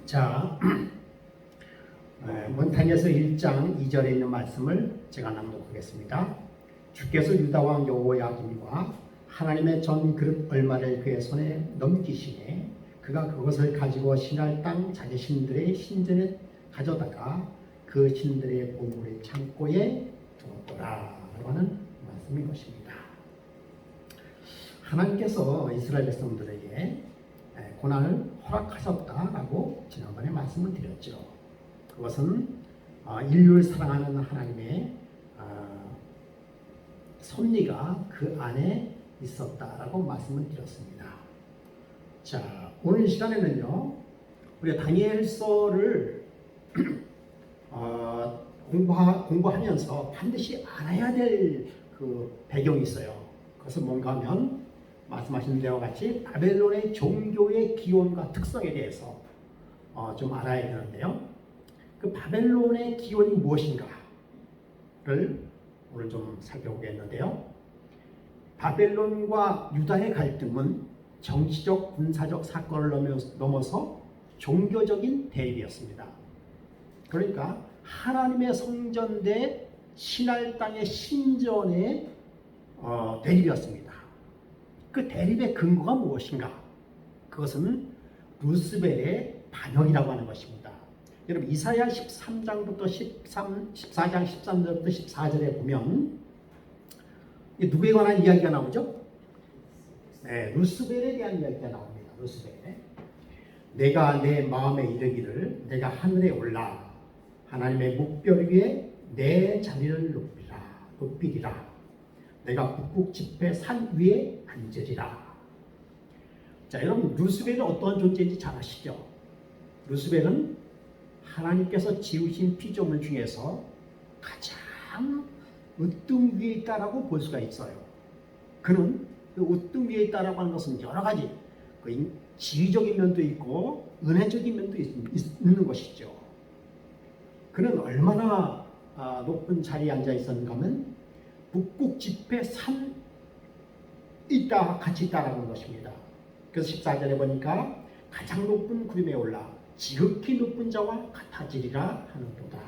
자, 몬타니에서 1장 2절에 있는 말씀을 제가 낭독하겠습니다. 주께서 유다 왕 여호야김과 하나님의 전 그릇 얼마를 그의 손에 넘기시매 그가 그것을 가지고 신할 땅 자기 신들의 신전에 가져다가 그 신들의 보물의 창고에 두었더라 라고 하는 말씀인 것입니다. 하나님께서 이스라엘 백성들에게 고난을 허락하셨다라고 지난번에 말씀을 드렸죠. 그것은 인류를 사랑하는 하나님의 섭리가 그 안에 있었다라고 말씀을 드렸습니다. 자, 오늘 시간에는요, 우리가 다니엘서를 공부하면서 반드시 알아야 될 그 배경이 있어요. 그것은 뭔가 하면 말씀하신 대로 같이 바벨론의 종교의 기원과 특성에 대해서 좀 알아야 되는데요. 그 바벨론의 기원이 무엇인가를 오늘 좀 살펴보겠는데요. 바벨론과 유다의 갈등은 정치적, 군사적 사건을 넘어서 종교적인 대립이었습니다. 그러니까 하나님의 성전 대 신할 땅의 신전의 대립이었습니다. 그 대립의 근거가 무엇인가? 그것은 루스벨의 반역이라고 하는 것입니다. 여러분 이사야 13장부터 14장 13절부터 14절에 보면 누구에 관한 이야기가 나오죠? 네, 루스벨에 대한 이야기가 나옵니다. 루스벨. 내가 내 마음에 이르기를 내가 하늘에 올라 하나님의 묵별 위에 내 자리를 높이리라. 내가 북극 지폐 산 위에 앉으리라. 자, 여러분 루스벨은 어떠한 존재인지 잘 아시죠? 루스벨은 하나님께서 지으신 피조물 중에서 가장 으뜸 위에 있다라고 볼 수가 있어요. 그는 그 으뜸 위에 있다라고 하는 것은 여러 가지 지위적인 면도 있고 은혜적인 면도 있는 것이죠. 그는 얼마나 높은 자리에 앉아 있었는가 하면 북극 지폐 산 있다 같이 있다라는 것입니다. 그래서 14절에 보니까 가장 높은 구름에 올라 지극히 높은 자와 같아지리라 하는도다.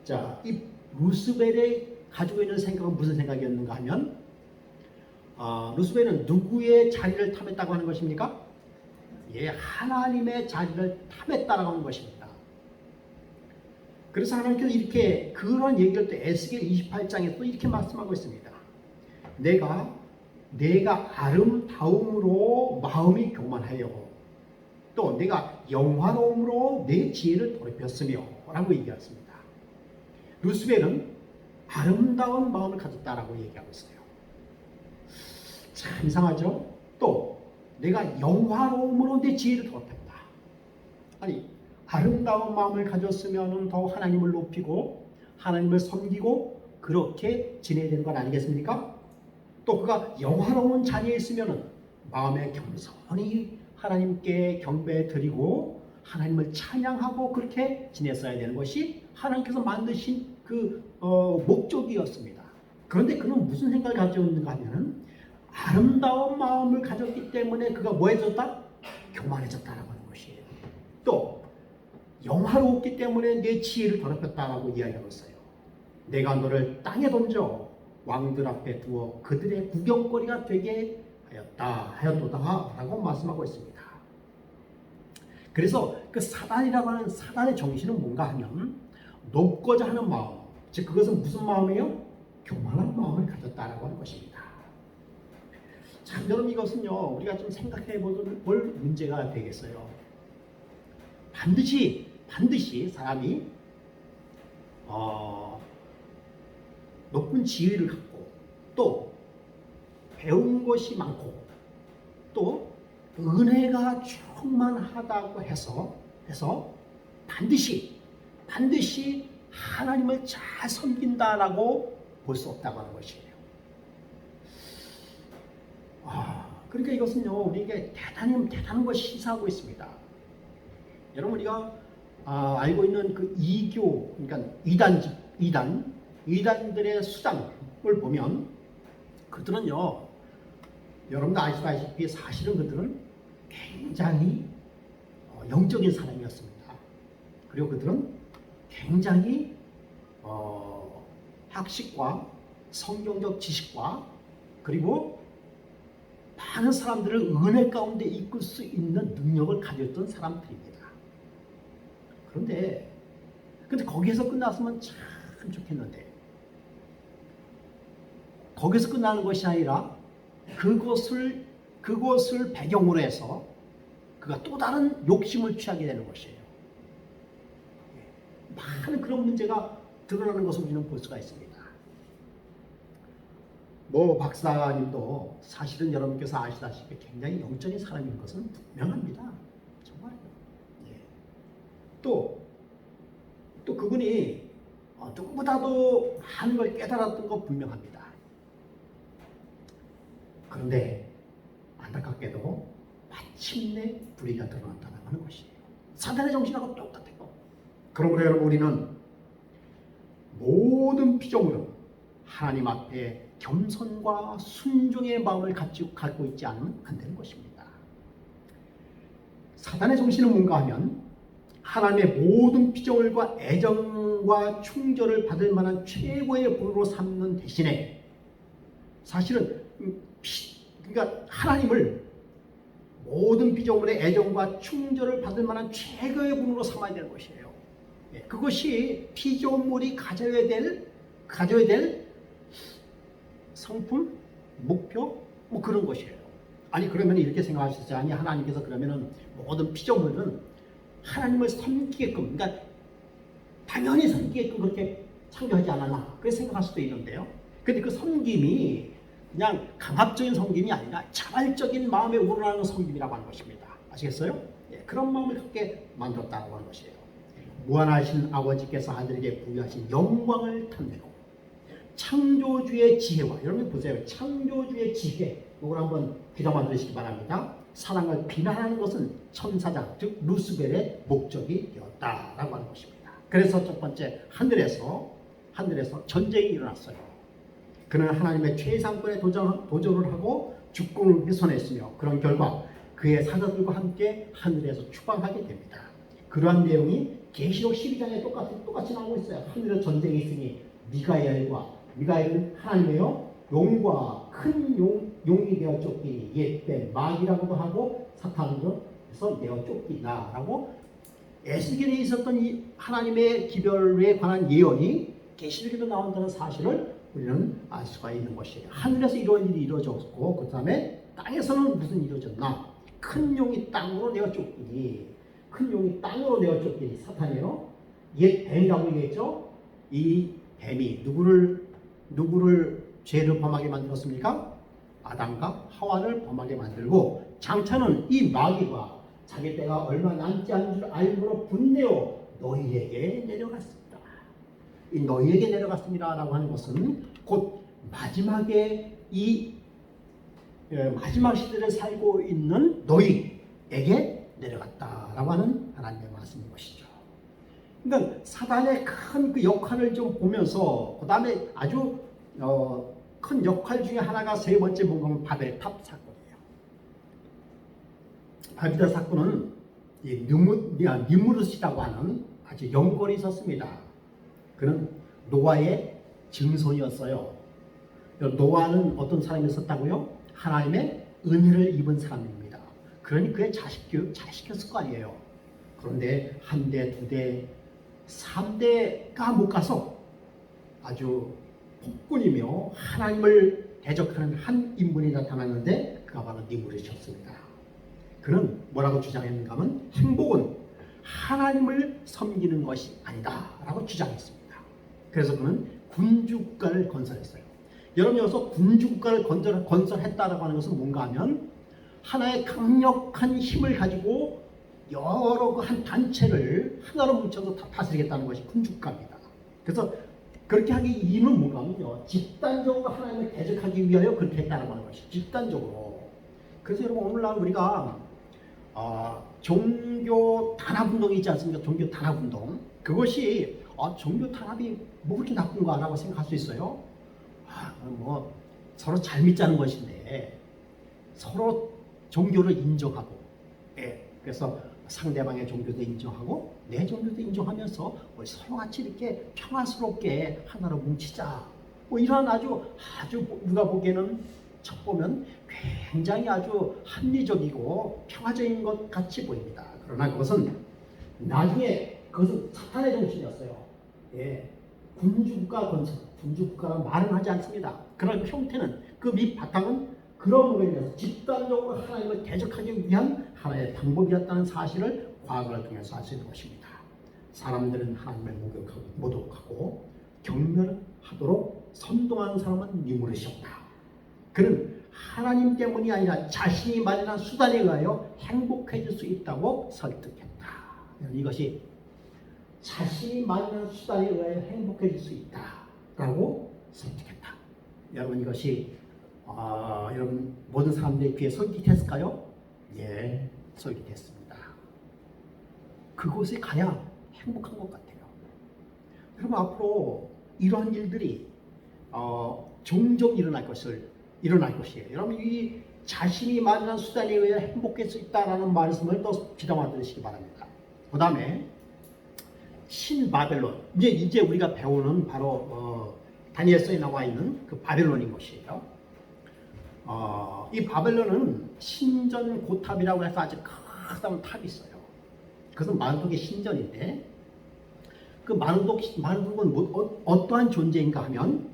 자, 이 루스벨이 가지고 있는 생각은 무슨 생각이었는가 하면 루스벨은 누구의 자리를 탐했다고 하는 것입니까? 예, 하나님의 자리를 탐했다라고 하는 것입니다. 그래서 하나님께서 이렇게 그런 얘기를 또 에스겔 28장에 또 이렇게 말씀하고 있습니다. 내가 아름다움으로 마음이 교만하여 또 내가 영화로움으로 내 지혜를 더럽혔으며 라고 얘기했습니다. 루스벨은 아름다운 마음을 가졌다라고 얘기하고 있어요. 참 이상하죠? 또 내가 영화로움으로 내 지혜를 더럽혔다. 아니 아름다운 마음을 가졌으면 더 하나님을 높이고 하나님을 섬기고 그렇게 지내야 되는 건 아니겠습니까? 또 그가 영화로운 자리에 있으면 마음에 겸손히 하나님께 경배 드리고 하나님을 찬양하고 그렇게 지냈어야 되는 것이 하나님께서 만드신 그 목적이었습니다. 그런데 그는 무슨 생각을 가지고 있는가 하면 아름다운 마음을 가졌기 때문에 그가 뭐해졌다? 교만해졌다라고 하는 것이에요. 또 영화로웠기 때문에 내 지혜를 더럽혔다라고 이야기하고 있어요. 내가 너를 땅에 던져 왕들 앞에 두어 그들의 구경거리가 되게 하였도다 라고 말씀하고 있습니다. 그래서 그 사단이라고 하는 사단의 정신은 뭔가 하면 높고자 하는 마음, 즉 그것은 무슨 마음이에요? 교만한 마음을 가졌다라고 하는 것입니다. 참 여러분 이것은요 우리가 좀 생각해 볼 문제가 되겠어요. 반드시 사람이 높은 지위를 갖고 또 배운 것이 많고 또 은혜가 충만하다고 해서 반드시 하나님을 잘 섬긴다라고 볼 수 없다고 하는 것이에요. 그러니까 이것은요 우리에게 대단한 것을 시사하고 있습니다. 여러분 우리가 알고 있는 그 이교, 그러니까 이단들의 수단을 보면 그들은요 여러분도 아시다시피 사실은 그들은 굉장히 영적인 사람이었습니다. 그리고 그들은 굉장히 학식과 성경적 지식과 그리고 많은 사람들을 은혜 가운데 이끌 수 있는 능력을 가졌던 사람들입니다. 그런데 거기에서 끝났으면 참 좋겠는데 거기서 끝나는 것이 아니라 그것을 배경으로 해서 그가 또 다른 욕심을 취하게 되는 것이에요. 많은 그런 문제가 드러나는 것을 우리는 볼 수가 있습니다. 박사님도 사실은 여러분께서 아시다시피 굉장히 영적인 사람인 것은 분명합니다. 정말요. 또 그분이 누구보다도 많은 걸 깨달았던 것 분명합니다. 그런데 안타깝게도 마침내 불의가 드러났다는 하는 것이에요. 사단의 정신하고 똑같아요. 그러므로 여러분 우리는 모든 피조물은 하나님 앞에 겸손과 순종의 마음을 갖고 있지 않으면 안 되는 것입니다. 사단의 정신은 뭔가 하면 하나님의 모든 피조물과 애정과 충절을 받을 만한 최고의 분으로 삼는 대신에 사실은 그러니까 하나님을 모든 피조물의 애정과 충절을 받을 만한 최고의 분으로 삼아야 되는 것이에요. 그것이 피조물이 가져야 될 성품, 목표, 그런 것이에요. 아니 그러면 이렇게 생각하시지 아니 하나님께서 그러면은 모든 피조물은 하나님을 섬기게끔, 그러니까 당연히 섬기게끔 그렇게 창조하지 않았나 그렇게 생각할 수도 있는데요. 근데 그 섬김이 그냥 강압적인 섬김이 아니라 자발적인 마음에 우러나는 섬김이라고 하는 것입니다. 아시겠어요? 그런 마음을 갖게 만들었다고 하는 것이에요. 무한하신 아버지께서 아들에게 부여하신 영광을 탐내고 창조주의 지혜와, 여러분 보세요. 창조주의 지혜, 이걸 한번 귀담아 들으시기 바랍니다. 사랑을 비난하는 것은 천사장, 즉 루스벨의 목적이 되었다라고 하는 것입니다. 그래서 첫 번째, 하늘에서 전쟁이 일어났어요. 그는 하나님의 최상권에 도전을 하고 주권을 훼손했으며 그런 결과 그의 사자들과 함께 하늘에서 추방하게 됩니다. 그러한 내용이 계시록 12장에 똑같이 나오고 있어요. 하늘에 전쟁이 있으니 미가엘은 하나님의 용과 큰 용이 되어 쫓기니 옛뱀 마귀라고도 하고 사탄으로서 되어 쫓기나라고 에스겔에 있었던 이 하나님의 기별에 관한 예언이 계시록에도 나온다는 사실을 우리는 알 수가 있는 것이에요. 하늘에서 이런 일이 이루어졌고 그 다음에 땅에서는 무슨 일이 이루어졌나? 큰 용이 땅으로 내어 쫓기니 사탄이요. 옛 뱀이라고 얘기했죠. 이 뱀이 누구를 죄를 범하게 만들었습니까? 아담과 하와를 범하게 만들고 장차는 이 마귀가 자기 때가 얼마 남지 않은 줄 알므로 분내어 너희에게 내려갔습니다. 이 너희에게 내려갔습니다라고 하는 것은 곧 마지막에 마지막 시대를 살고 있는 너희에게 내려갔다라고 하는 하나님의 말씀인 것이죠. 그러니까 사단의 큰 그 역할을 좀 보면서 그 다음에 아주 큰 역할 중에 하나가 세 번째 뭔가 바벨탑 사건이에요. 바벨탑 사건은 니무르스라고 하는 아주 영권이 있었습니다. 그는 노아의 증손이었어요. 노아는 어떤 사람이었다고요? 하나님의 은혜를 입은 사람입니다. 그러니 그의 자식 교육 잘 시켰을 거 아니에요. 그런데 한 대, 두 대, 3대가 못 가서 아주 폭군이며 하나님을 대적하는 한 인물이 나타났는데 그가 바로 니무르스였습니다. 그는 뭐라고 주장했는가 하면 행복은 하나님을 섬기는 것이 아니다 라고 주장했습니다. 그래서 그는 군주국가를 건설했어요. 여러분 여기서 군주국가를 건설했다라고 하는 것은 뭔가 하면 하나의 강력한 힘을 가지고 여러 한 단체를 하나로 뭉쳐서 다 다스리겠다는 것이 군주국가입니다. 그래서 그렇게 하기 이유는 뭔가 하면요, 집단적으로 하나님을 대적하기 위하여 그렇게 했다라고 하는 것이 집단적으로. 그래서 여러분 오늘날 우리가 종교 단합운동이 있지 않습니까? 종교 단합운동. 그것이 종교 탄압이 뭐 그렇게 나쁜가라고 생각할 수 있어요. 서로 잘 믿자는 것인데 서로 종교를 인정하고, 그래서 상대방의 종교도 인정하고 내 종교도 인정하면서 우리 서로같이 이렇게 평화스럽게 하나로 뭉치자. 뭐 이러한 아주 누가 보기에는 첫 보면 굉장히 아주 합리적이고 평화적인 것 같이 보입니다. 그러나 그것은 나중에 그것은 사탄의 정신이었어요. 예, 군주국가 건설, 군주국가라는 말은 하지 않습니다. 그런 형태는 그 밑바탕은 그런 거에 대해서 집단적으로 하나님을 대적하기 위한 하나의 방법이었다는 사실을 과거를 통해서 알 수 있는 것입니다. 사람들은 하나님을 모독하고 경멸하도록 선동하는 사람은 니무롯이었다. 그는 하나님 때문이 아니라 자신이 마련한 수단에 의하여 행복해질 수 있다고 설득했다. 이것이 자신이 마련한 수단에 의하여 행복해질 수 있다라고 설득했다. 여러분 이것이 여러분 모든 사람들의 귀에 솔깃했을까요? 예, 솔깃했습니다. 그곳에 가야 행복한 것 같아요. 여러분 앞으로 이러한 일들이 종종 일어날 것이에요. 여러분 이 자신이 마련한 수단에 의해 행복할 수 있다라는 말씀을 또 귀담아 들으시기 바랍니다. 그 다음에 신바벨론, 이제 우리가 배우는 바로 다니엘서에 나와 있는 그 바벨론인 것이에요. 이 바벨론은 신전 고탑이라고 해서 아주 크다운 탑이 있어요. 그것은 마르독의 신전인데 그 마르독은 어떠한 존재인가 하면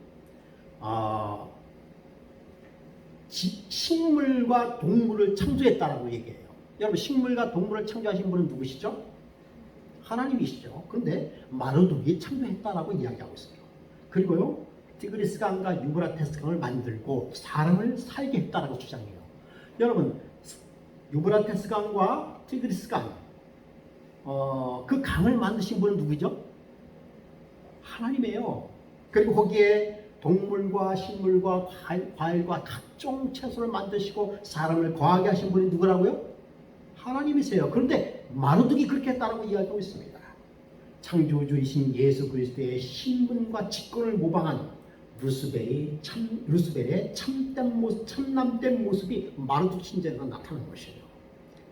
식물과 동물을 창조했다라고 얘기해요. 여러분 식물과 동물을 창조하신 분은 누구시죠? 하나님이시죠. 그런데 마르독이 창조했다라고 이야기하고 있어요. 그리고요 티그리스 강과 유브라테스 강을 만들고 사람을 살게 했다라고 주장해요. 여러분 유브라테스 강과 티그리스 강 그 강을 만드신 분은 누구죠? 하나님이에요. 그리고 거기에 동물과 식물과 과일과 각종 채소를 만드시고 사람을 거하게 하신 분이 누구라고요? 하나님이세요. 그런데 마르독이 그렇게 했다라고 이야기하고 있습니다. 창조주이신 예수 그리스도의 신분과 직권을 모방한 루스벨의 참남된 모습이 마르독 신전에서 나타난 것이에요.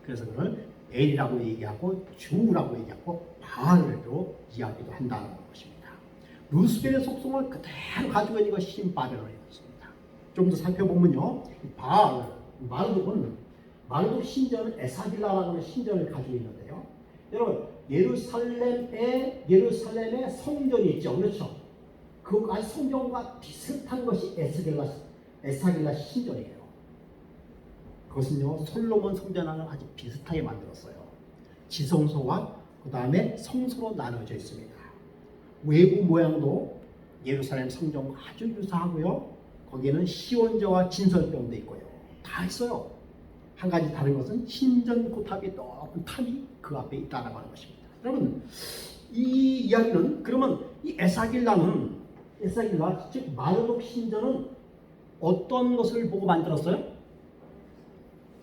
그래서 그걸 벨이라고 얘기하고 주라고 얘기하고 바알로 이야기도 한다는 것입니다. 루스벨의 속성을 그대로 가지고 있는 것이 신바벨론이었습니다. 좀 더 살펴보면요, 바알, 마르독 신전은 에사길라라는 하는 신전을 가지고 있는데요. 여러분 예루살렘에 성전이 있죠, 그렇죠? 그 성전과 비슷한 것이 에사길라 신전이에요. 그것은요 솔로몬 성전하고 아주 비슷하게 만들었어요. 지성소와 그 다음에 성소로 나눠져 있습니다. 외부 모양도 예루살렘 성전과 아주 유사하고요. 거기에는 시원저와 진설병도 있고요. 다 있어요. 한 가지 다른 것은 신전 고탑이 높은 탑이 그 앞에 있다라고 하는 것입니다. 여러분 이 이야기는 그러면 이 에사길라 즉 마르독 신전은 어떤 것을 보고 만들었어요?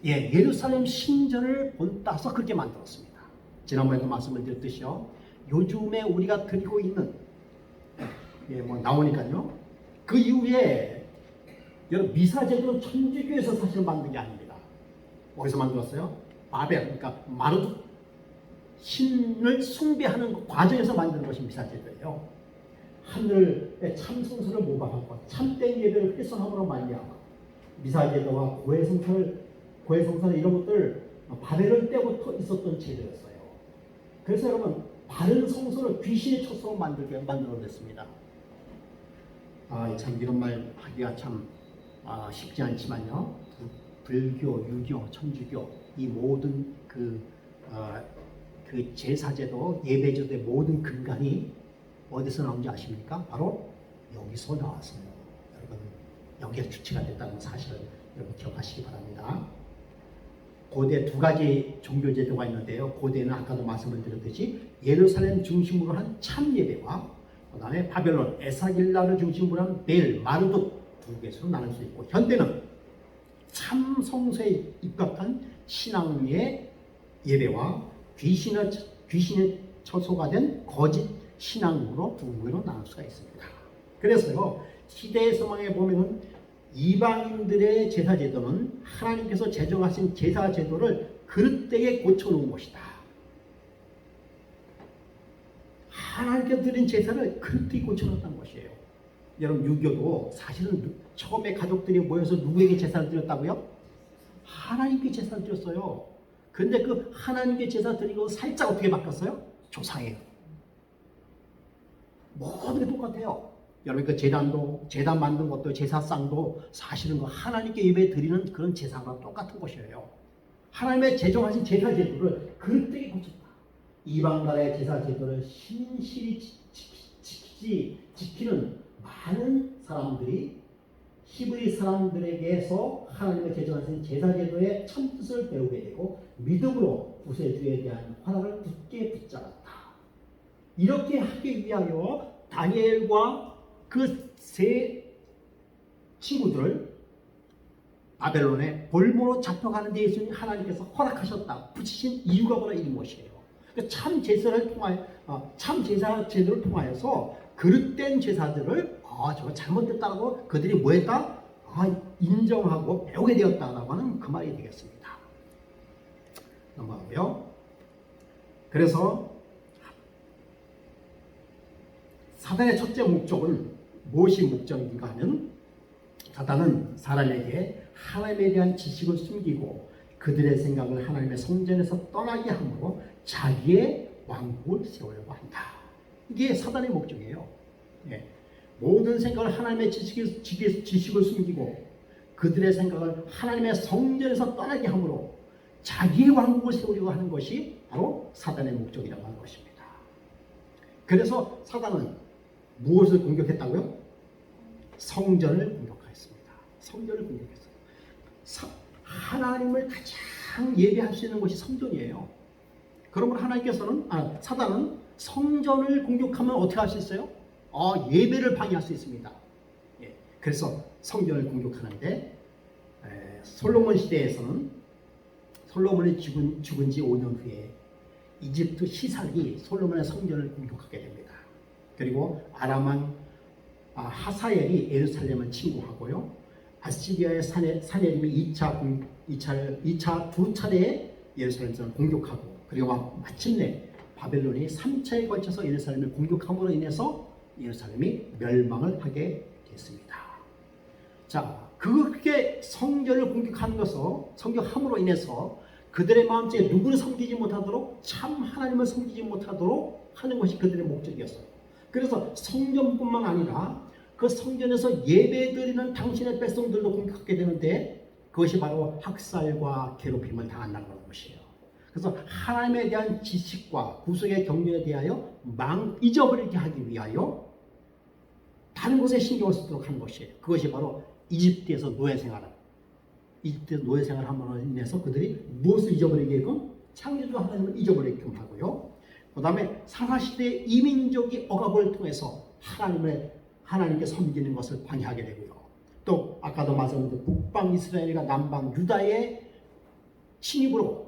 예, 예루살렘 신전을 본따서 그렇게 만들었습니다. 지난번에도 말씀을 드렸듯이요. 요즘에 우리가 드리고 있는 나오니까요. 그 이후에 여러분 미사제도는 천주교에서 사실 만든 게 아닙니다. 어디서 만들었어요? 바벨, 그러니까 마르둑 신을 숭배하는 그 과정에서 만든 것이 미사제도예요. 하늘의 참성소를 모방하고 참된 예배를 훼손함으로 말미암아 미사제도와 고해성사 이런 것들 바벨론 때부터 있었던 제도였어요. 그래서 여러분 바른 성소를 귀신의 처소로 만들어냈습니다. 참 이런 말 하기가 참 쉽지 않지만요. 불교, 유교, 천주교 이 모든 그 제사제도, 예배제도의 모든 근간이 어디서 나온지 아십니까? 바로 여기서 나왔어요. 여러분 여기에 주체가 됐다는 사실을 여러분 기억하시기 바랍니다. 고대 두 가지 종교제도가 있는데요. 고대는 아까도 말씀을 드렸듯이 예루살렘 중심으로 한 참예배와 그 다음에 바벨론, 에사길라를 중심으로 한 벨, 마르둑 두 개수로 나눌 수 있고, 현대는 참성소에 입각한 신앙의 예배와 귀신의 처소가 된 거짓 신앙으로 두 개로 나눌 수가 있습니다. 그래서요, 시대의 서망에 보면은 이방인들의 제사제도는 하나님께서 제정하신 제사제도를 그릇되게 고쳐놓은 것이다 하나님께 드린 제사를 그릇되이 고쳐놨다는 것이에요. 여러분 유교도 사실은 처음에 가족들이 모여서 누구에게 제사를 드렸다고요? 하나님께 제사를 드렸어요. 근데 그 하나님께 제사 드리고 살짝 어떻게 바뀌었어요? 조상이에요. 모든 게 똑같아요. 여러분 그 제단 만든 것도 제사상도 사실은 그 하나님께 예배 드리는 그런 제사랑 똑같은 것이에요. 하나님의 제정하신 제사 제도를 그릇되게 고쳤다. 이방 나라의 제사 제도를 신실히 지키는 많은 사람들이 히브리 사람들에게서 하나님의 제정하신 제사 제도의 참 뜻을 배우게 되고 믿음으로 구세주에 대한 환화를 굳게 붙잡았다. 이렇게 하기 위하여 다니엘과 그 세 친구들을 바벨론에 볼모로 잡혀가는 데 있으니 하나님께서 허락하셨다. 붙이신 이유가 바로 이 무엇이에요. 참 제사를 통하여 참 제사 제도를 통하여서 그릇된 제사들을 저거 잘못됐다고 그들이 뭐했다? 인정하고 배우게 되었다라고 하는 그 말이 되겠습니다. 넘어가고요. 그래서 사단의 첫째 목적은 무엇이 목적인가 하면 사단은 사람에게 하나님에 대한 지식을 숨기고 그들의 생각을 하나님의 성전에서 떠나게 함으로 자기의 왕국을 세우려고 한다. 이게 사단의 목적이에요. 모든 생각을 하나님의 지식을 숨기고 그들의 생각을 하나님의 성전에서 떠나게 함으로 자기의 왕국을 세우려고 하는 것이 바로 사단의 목적이라고 하는 것입니다. 그래서 사단은 무엇을 공격했다고요? 성전을 공격했습니다. 성전을 공격했어요. 하나님을 가장 예배할 수 있는 것이 성전이에요. 그러므로 하나님께서는 사단은 성전을 공격하면 어떻게 할 수 있어요? 예배를 방해할 수 있습니다. 그래서 성전을 공격하는데 솔로몬 시대에서는 솔로몬이 죽은 지 5년 후에 이집트 시삭이 솔로몬의 성전을 공격하게 됩니다. 그리고 아람왕 하사엘이 예루살렘을 침공하고요. 아시리아의 사네림이 2차 두 차례에 예루살렘을 공격하고 그리고 마침내 바벨론이 3차에 걸쳐서 예루살렘을 공격함으로 인해서 예루살렘이 멸망을 하게 됐습니다. 자, 그렇게 성전을 공격함으로 인해서 그들의 마음속에 누구를 섬기지 못하도록 참 하나님을 섬기지 못하도록 하는 것이 그들의 목적이었어요. 그래서 성전뿐만 아니라 그 성전에서 예배드리는 당신의 백성들도 공격하게 되는데 그것이 바로 학살과 괴롭힘을 당한다는 것이에요. 그래서 하나님에 대한 지식과 구속의 경륜에 대하여 잊어버리게 하기 위하여 다른 곳에 신경을 쓰도록 하는 것이에요. 그것이 바로 이집트에서 노예 생활함으로 인해서 그들이 무엇을 잊어버리게끔 창조주 하나님을 잊어버리게끔 하고요. 그 다음에 사사시대의 이민족이 억압을 통해서 하나님께 섬기는 것을 방해하게 되고요. 또 아까도 말씀드린 북방 이스라엘과 남방 유다의 침입으로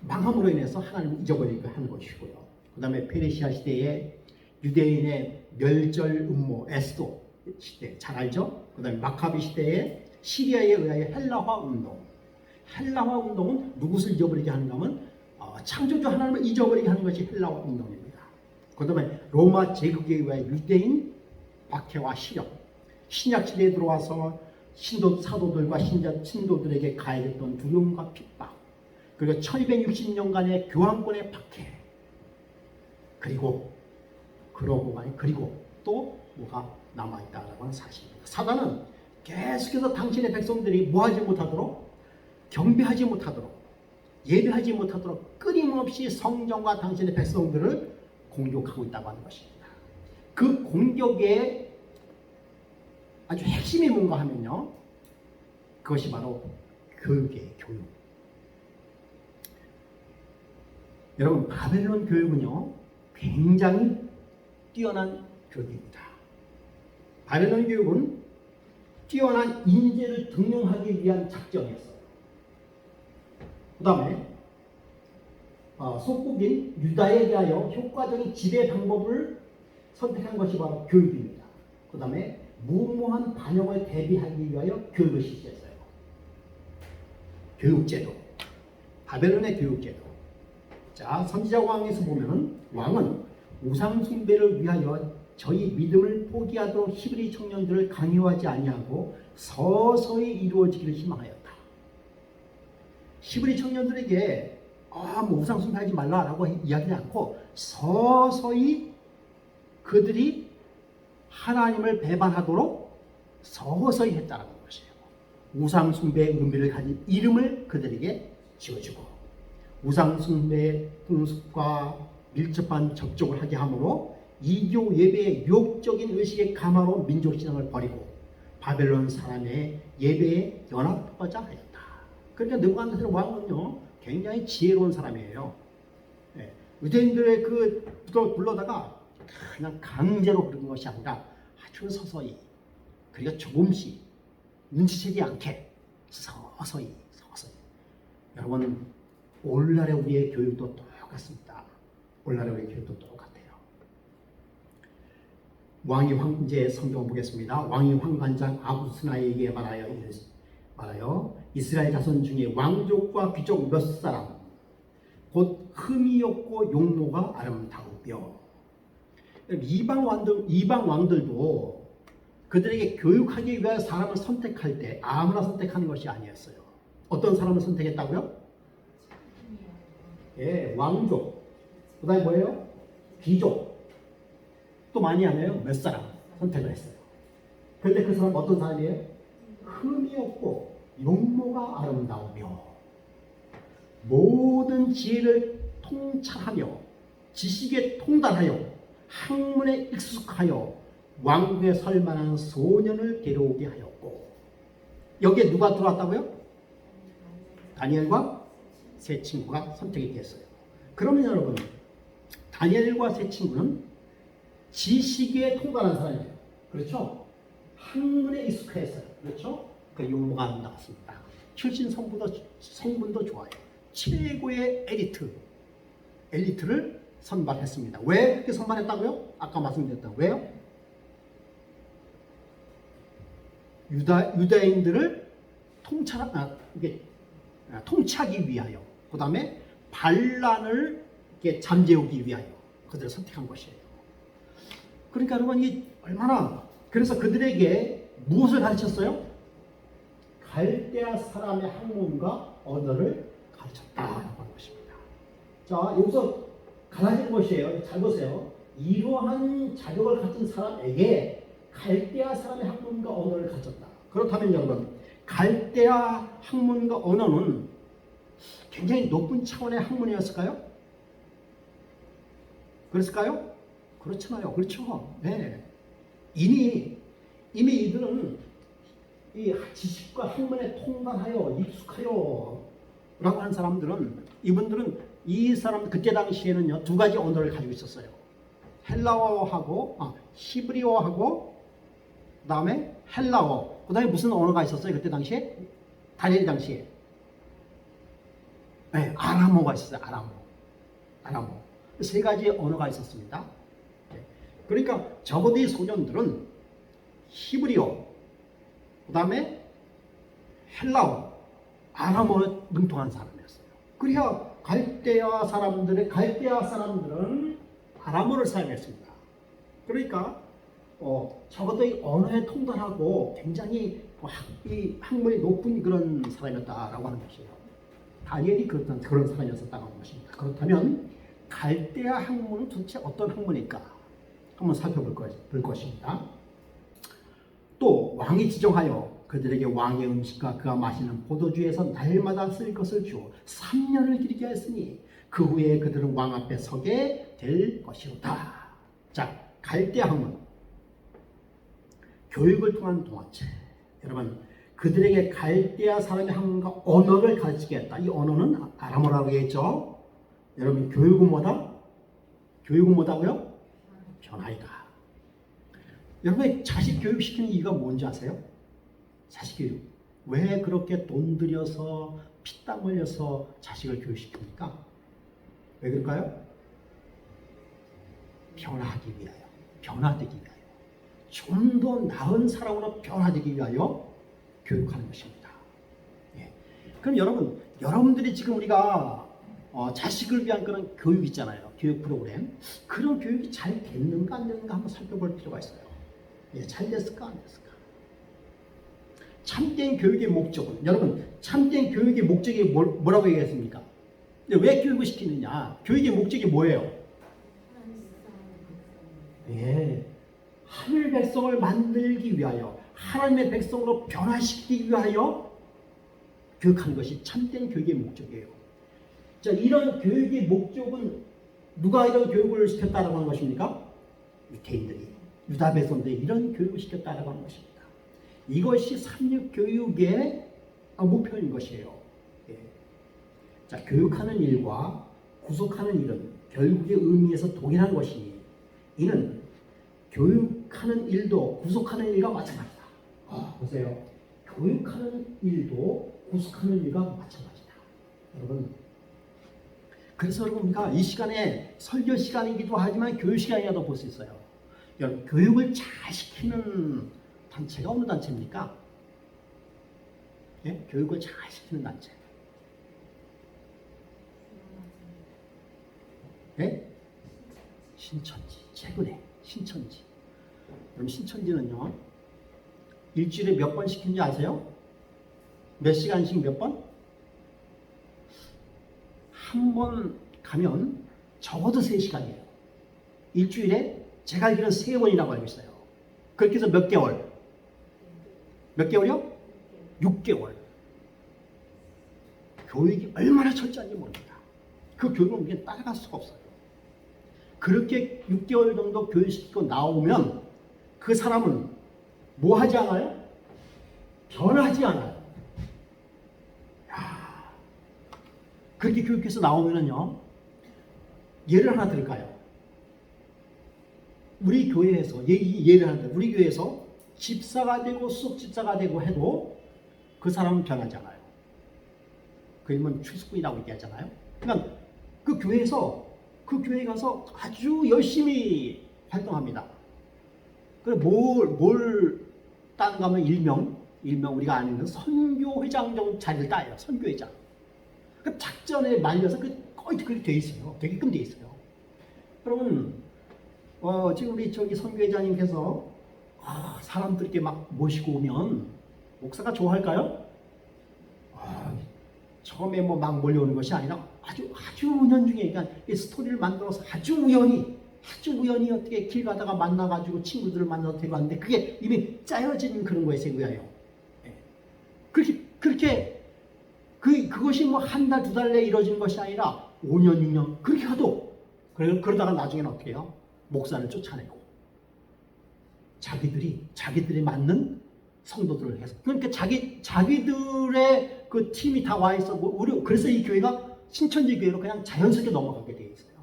망함으로 인해서 하나님을 잊어버리게 하는 것이고요. 그 다음에 페르시아 시대의 유대인의 멸절 음모 에스도 시대 잘 알죠? 그 다음에 마카비 시대의 시리아에 의하여 헬라화 운동은 누구를 잊어버리게 하는가 하면 창조주 하나님을 잊어버리게 하는 것이 헬라화 운동입니다. 그 다음에 로마 제국에 의하여 유대인 박해와 실력, 신약 시대에 들어와서 사도들과 신도들에게 가해졌던 두려움과 핍박, 그리고 1260년간의 교황권의 박해, 그리고 또 뭐가 남아있다라고 하는 사실입니다. 사단은 계속해서 당신의 백성들이 뭐하지 못하도록, 경배하지 못하도록, 예배하지 못하도록 끊임없이 성전과 당신의 백성들을 공격하고 있다고 하는 것입니다. 그 공격의 아주 핵심이 뭔가 하면요, 그것이 바로 교육. 여러분, 바벨론 교육은요 굉장히 뛰어난 교육입니다. 바벨론 교육은 뛰어난 인재를 등용하기 위한 작전이었어요. 그 다음에 속국인 유다에 대하여 효과적인 지배 방법을 선택한 것이 바로 교육입니다. 그 다음에 무모한 반역을 대비하기 위하여 교육을 실시했어요. 교육제도, 바벨론의 교육제도. 자, 선지자 왕에서 보면은 왕은 우상 숭배를 위하여 저희 믿음을 포기하도록 히브리 청년들을 강요하지 아니하고 서서히 이루어지기를 희망하였다. 히브리 청년들에게 뭐 우상 숭배하지 말라라고 이야기하지 않고 서서히 그들이 하나님을 배반하도록 서서히 했다는 것이에요. 우상 숭배의 의미를 가진 이름을 그들에게 지어주고 우상 숭배의 풍습과 밀접한 접촉을 하게 하므로 이교 예배의 유혹적인 의식에 감화로 민족신앙을 버리고 바벨론 사람의 예배에 연합하고자 하였다. 그러니까 느부갓네살 왕은요 굉장히 지혜로운 사람이에요. 유대인들의 그 불러다가 그냥 강제로 그런 것이 아니라 아주 서서히 그리고 조금씩 눈치채지 않게 서서히 여러분 오늘날의 우리의 교육도 똑같습니다. 오늘날의 우리의 교육도 똑같아요. 왕이 이제 성경 보겠습니다. 왕이 황관장 아부스나에게 말하여 이스라엘 자손 중에 왕족과 귀족 몇 사람 곧 흠이 없고 용모가 아름다우며 이방 왕들도 그들에게 교육하기 위해 사람을 선택할 때 아무나 선택하는 것이 아니었어요. 어떤 사람을 선택했다고요? 왕족. 그 다음에 뭐예요? 귀족. 또 많이 하네요. 몇 사람 선택을 했어요. 그런데 그 사람 어떤 사람이에요? 흠이 없고 용모가 아름다우며 모든 지혜를 통찰하며 지식에 통달하여 학문에 익숙하여 왕국에 설 만한 소년을 데려오게 하였고 여기에 누가 들어왔다고요? 다니엘과 세 친구가 선택이 됐어요. 그러면 여러분 다니엘과 세 친구는 지식에 통달한 사람이에요. 그렇죠? 학문에 익숙했어요. 그렇죠? 그 용모가 아름다웠습니다. 출신 성분도 좋아요. 최고의 엘리트를 선발했습니다. 왜 그렇게 선발했다고요? 아까 말씀드렸다. 왜요? 유다인들을 통치하기 위하여, 그 다음에 반란을 잠재우기 위하여 그들을 선택한 것이에요. 그러니까 여러분 이 얼마나 그래서 그들에게 무엇을 가르쳤어요? 갈대아 사람의 학문과 언어를 가르쳤다라고 하는 것입니다. 자, 여기서 갈라진 것이에요. 잘 보세요. 이러한 자격을 가진 사람에게 갈대아 사람의 학문과 언어를 가르쳤다. 그렇다면 여러분, 갈대아 학문과 언어는 굉장히 높은 차원의 학문이었을까요? 그랬을까요? 그렇잖아요. 그렇죠. 네. 이미 이들은 이 지식과 학문에 통달하여 익숙하여 라고 하는 사람들은 이 사람 그때 당시에는요 두 가지 언어를 가지고 있었어요. 헬라어하고 히브리어하고 그다음에 헬라어. 그다음에 무슨 언어가 있었어요 그때 당시에? 다니엘 당시에. 네, 아람어가 있었어요. 아람어. 세 가지 언어가 있었습니다. 그러니까 적어도 이 소년들은 히브리어, 그 다음에 헬라어, 아람어에 능통한 사람이었어요. 그래야 갈대아 사람들은 아람어를 사용했습니다. 그러니까 적어도 이 언어에 통달하고 굉장히 이 학문이 높은 그런 사람이었다라고 하는 것이에요. 다니엘이 그런 사람이었다고 하는 것입니다. 그렇다면 갈대아 학문은 도대체 어떤 학문일까? 한번 살펴볼 것입니다. 또 왕이 지정하여 그들에게 왕의 음식과 그가 마시는 포도주에서 날마다 쓸 것을 주어 3년을 기리게 했으니 그 후에 그들은 왕 앞에 서게 될 것이로다. 자, 갈대아 학문, 교육을 통한 동화체. 여러분, 그들에게 갈대아 사람의 학문과 언어를 가르치겠다. 이 언어는 아람어라고 했죠. 여러분, 교육은 뭐다고요? 변화이다. 여러분 자식 교육시키는 이유가 뭔지 아세요? 자식 교육. 왜 그렇게 돈 들여서 피땀 흘려서 자식을 교육시킵니까? 왜 그럴까요? 변화하기 위하여. 변화되기 위하여. 좀 더 나은 사람으로 변화되기 위하여 교육하는 것입니다. 그럼 여러분들이 지금 우리가 자식을 위한 그런 교육 있잖아요. 교육 프로그램, 그런 교육이 잘 됐는가 안 됐는가 한번 살펴볼 필요가 있어요. 예, 잘 됐을까 안 됐을까. 참된 교육의 목적은, 여러분 참된 교육의 목적이 뭐라고 얘기했습니까? 왜 교육을 시키느냐? 교육의 목적이 뭐예요? 예, 하늘 백성을 만들기 위하여, 하나님의 백성으로 변화시키기 위하여 교육하는 것이 참된 교육의 목적이에요. 자, 이런 교육의 목적은 누가 이런 교육을 시켰다라고 하는 것입니까? 유대인들이, 유다 백성들이 이런 교육을 시켰다라고 하는 것입니다. 이것이 삼육교육의 목표인 것이에요. 예. 자, 교육하는 일과 구속하는 일은 결국의 의미에서 동일한 것이니 이는 교육하는 일도 구속하는 일과 마찬가지다. 보세요. 교육하는 일도 구속하는 일과 마찬가지다. 여러분, 그래서 여러분 우리가 이 시간에 설교 시간이기도 하지만 교육 시간이라도 볼 수 있어요. 여러분, 교육을 잘 시키는 단체가 어느 단체입니까? 예? 교육을 잘 시키는 단체. 예? 신천지. 최근에 신천지. 그럼 신천지는요, 일주일에 몇 번 시키는지 아세요? 몇 시간씩 몇 번? 한 번 가면 적어도 3시간이에요. 일주일에 제가 알기로는 3번이라고 알고 있어요. 그렇게 해서 몇 개월? 몇 개월이요? 6개월. 교육이 얼마나 철저한지 모릅니다. 그 교육을 우리는 따라갈 수가 없어요. 그렇게 6개월 정도 교육시키고 나오면 그 사람은 뭐 하지 않아요? 변하지 않아요. 야, 그렇게 교육해서 나오면은요, 예를 하나 들을까요? 우리 교회에서, 예를 하나 들어요. 우리 교회에서 집사가 되고 수석집사가 되고 해도 그 사람은 변하지 않아요. 그러면 출석군이라고 얘기하잖아요. 그러니까 그 교회에 가서 아주 열심히 활동합니다. 그래 뭘 따는가 하면 일명 우리가 아는 선교회장 정도 자리를 따요. 선교회장. 그 작전에 말려서 거의 그렇게 돼 있어요. 되게끔 돼 있어요. 그러면 지금 우리 선교회장님께서 사람들 이렇게 막 모시고 오면 목사가 좋아할까요? 처음에 뭐 막 몰려오는 것이 아니라 아주 은연중에, 그러니까 이 스토리를 만들어서 아주 우연히 어떻게 길 가다가 만나가지고 친구들을 만나서 데려왔는데 그게 이미 짜여진 그런 거에 의하여. 그렇게 그것이 뭐 한 달, 2달 내에 이루어지는 것이 아니라 5년, 6년 그렇게 가도 그러다가 나중에는 어떻게 해요? 목사를 쫓아내고 자기들이 맞는 성도들을 해서, 그러니까 자기들의 그 팀이 다 와 있어. 그래서 이 교회가 신천지 교회로 그냥 자연스럽게 넘어가게 돼 있어요.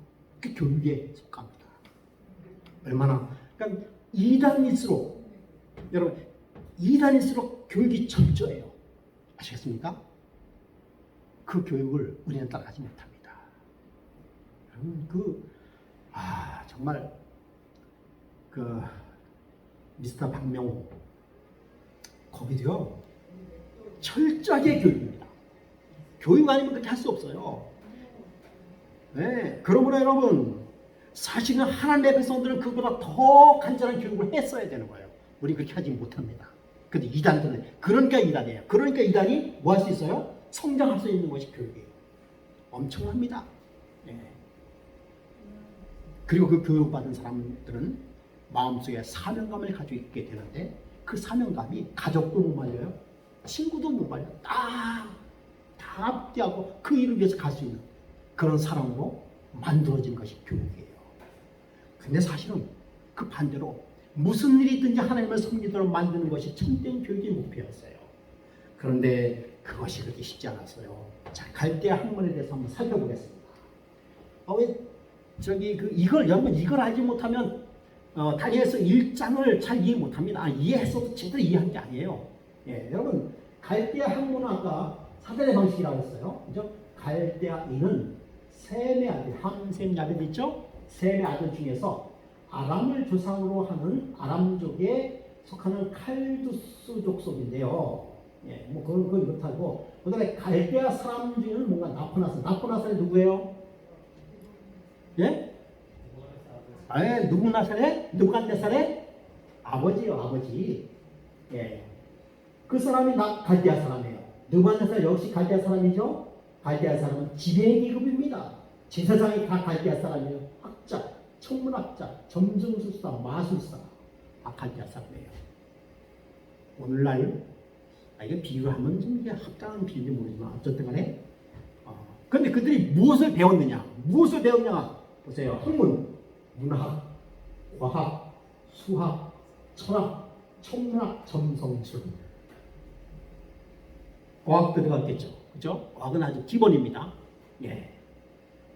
그 교육에 속합니다. 얼마나, 그러니까 여러분 2단일수록 교육이 철저해요. 아시겠습니까? 그 교육을 우리는 따라가지 못합니다. 정말 미스터 박명호 거기도요 철저하게 교육입니다. 교육 아니면 그렇게 할 수 없어요. 네, 그러므로 여러분 사실은 하나님의 백성들은 그보다 더 간절한 교육을 했어야 되는 거예요. 우리 그렇게 하지 못합니다. 근데 이단들은 그러니까 이단이 뭐 할 수 있어요? 성장할 수 있는 것이 교육이에요. 엄청납니다. 네. 그리고 그 교육받은 사람들은 마음속에 사명감을 가지고 있게 되는데 그 사명감이 가족도 못 말려요. 친구도 못 말려. 다 앞뒤하고 그 일을 위해서 갈 수 있는 그런 사람으로 만들어진 것이 교육이에요. 근데 사실은 그 반대로 무슨 일이 있든지 하나님을 섬기도록 만드는 것이 참된 교육의 목표였어요. 그런데 그것이 그렇게 쉽지 않았어요. 자, 갈대아 학문에 대해서 한번 살펴보겠습니다. 여러분 이걸 알지 못하면 다니엘서 1장을 잘 이해 못합니다. 이해했어도 제대로 이해한 게 아니에요. 예, 여러분 갈대아 학문은 아까 사대의 방식이라고 했어요. 그죠? 갈대아인은 셈의 아들, 함셈 야벳 있죠? 셈의 아들 중에서 아람을 조상으로 하는 아람족에 속하는 칼두스 족속인데요. 예, 뭐 그건 그렇다고. 그다음에 갈대아 사람 중에는 뭔가 나포나살이 누구예요? 예? 누구 나살에? 누가 내 살에? 아버지요, 아버지. 예. 그 사람이 갈대아 사람이에요. 느부갓네살 역시 갈대아 사람이죠. 갈대아 사람은 지배 계급입니다. 제사장이 다 갈대아 사람이에요. 학자, 천문학자, 점성술사, 마술사 다 갈대아 사람이에요. 오늘날 이게 비유하면 좀 이게 합당한 비유인지 모르지만 어쨌든 간에 근데 그들이 무엇을 배웠느냐? 무엇을 배웠냐? 보세요. 학문, 문학, 과학, 수학, 철학, 천문학, 점성술. 과학도 들어갔겠죠. 그죠? 과학은 아주 기본입니다. 예.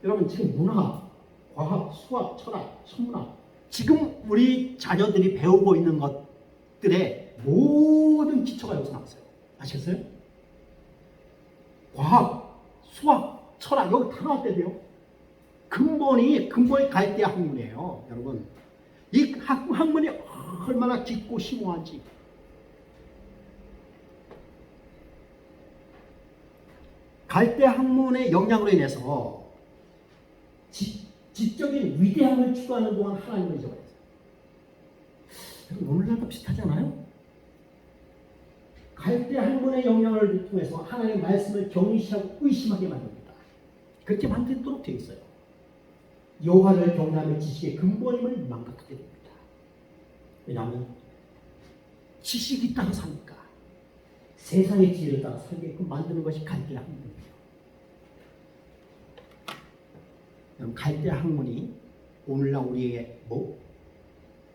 여러분, 지금 문학, 과학, 수학, 철학, 천문학, 지금 우리 자녀들이 배우고 있는 것들의 모든 기초가 여기서 나왔어요. 아시겠어요? 과학, 수학, 철학, 여기 다 나왔대요. 근본이 갈대아 학문이에요. 여러분, 이 학문이 얼마나 깊고 심오한지. 갈대아 학문의 영향으로 인해서 지적인 위대함을 추구하는 동안 하나님을 잊어버렸어요. 오늘날도 비슷하잖아요. 갈대아 학문의 영향을 통해서 하나님의 말씀을 경시하고 의심하게 만듭니다. 그렇게 만들도록 되어 있어요. 여호와를 경외하며 지식의 근본임을 망각하게 됩니다. 왜냐하면 지식이 따라 사니까 세상의 지혜를 따라 살게끔 만드는 것이 갈대아 학문이에요. 갈대아 학문이 오늘날 우리의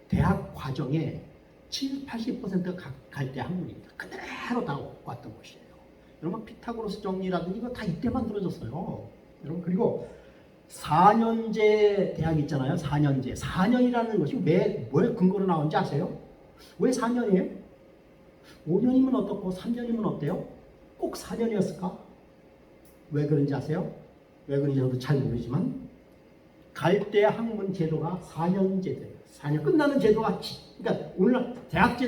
대학 과정의 70~80%가 갈대아 학문입니다. 그대로 다 왔던 것이에요. 여러분, 피타고라스 정리라든지 이거 다 이때 만들어졌어요. 여러분, 그리고 4년제 대학 있잖아요. 4년제. 4년이라는 것이 뭐에 근거로 나온지 아세요? 왜 4년이에요? 5년이면 어떻고 3년이면 어때요? 꼭 4년이었을까? 왜 그런지 아세요? 왜 그런지 저도 잘 모르지만 갈대아 학문 제도가 4년제예요. 4년 끝나는 제도가 그러니까 오늘날 대학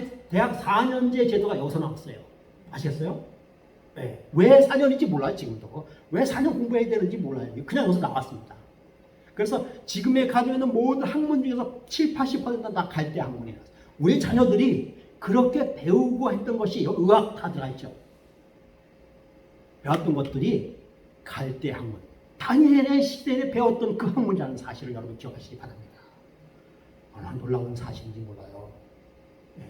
4년제 제도가 여기서 나왔어요. 아시겠어요? 네. 왜 4년인지 몰라요. 지금도 왜 4년 공부해야 되는지 몰라요. 그냥 여기서 나왔습니다. 그래서 지금에 가지고 있는 모든 학문 중에서 70~80%는 다 갈대아 학문이에요. 우리 자녀들이 그렇게 배우고 했던 것이 의학 다 들어있죠. 배웠던 것들이 갈대아 학문, 다니엘의 시대에 배웠던 그 학문이라는 사실을 여러분 기억하시기 바랍니다. 얼마나 놀라운 사실인지 몰라요. 네.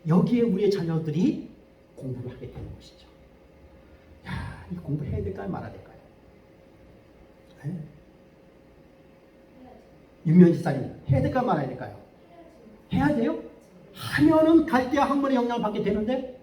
여기에 우리의 자녀들이 공부를 하게 되는 것이죠. 야, 이 공부해야 될까요? 말아야 될까요? 네? 윤면 지사님, 해야 될까요? 말아야 될까요? 해야 돼요? 하면은 갈대아 학문의 영향을 받게 되는데